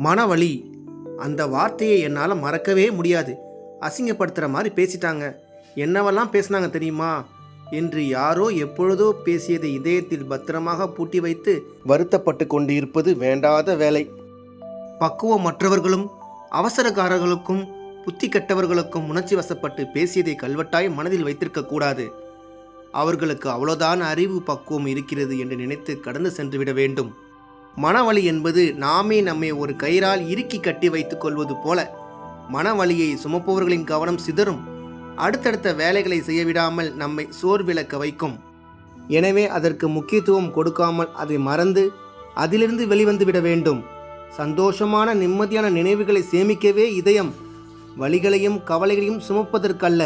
மனவலி, அந்த வார்த்தையை என்னால் மறக்கவே முடியாது. அசிங்கப்படுத்துகிற மாதிரி பேசிட்டாங்க, என்னவெல்லாம் பேசினாங்க தெரியுமா என்று யாரோ எப்பொழுதோ பேசியதை இதயத்தில் பத்திரமாக பூட்டி வைத்து வருத்தப்பட்டு கொண்டு இருப்பது வேண்டாத வேலை. பக்குவமற்றவர்களும் அவசரக்காரர்களுக்கும் புத்தி கெட்டவர்களுக்கும் உணர்ச்சி வசப்பட்டு பேசியதை கல்வெட்டாய் மனதில் வைத்திருக்கக்கூடாது. அவர்களுக்கு அவ்வளோதான் அறிவு பக்குவம் இருக்கிறது என்று நினைத்து கடந்து சென்றுவிட வேண்டும். மனவலி என்பது நாமே நம்மை ஒரு கயிறால் இறுக்கி கட்டி வைத்துக் கொள்வது போல. மனவலியை சுமப்பவர்களின் கவனம் சிதறும், அடுத்தடுத்த வேலைகளை செய்யவிடாமல் நம்மை சோர்விழக்க வைக்கும். எனவே அதற்கு முக்கியத்துவம் கொடுக்காமல் அதை மறந்து அதிலிருந்து வெளிவந்து விட வேண்டும். சந்தோஷமான நிம்மதியான நினைவுகளை சேமிக்கவே இதயம், வலிகளையும் கவலைகளையும் சுமப்பதற்கல்ல.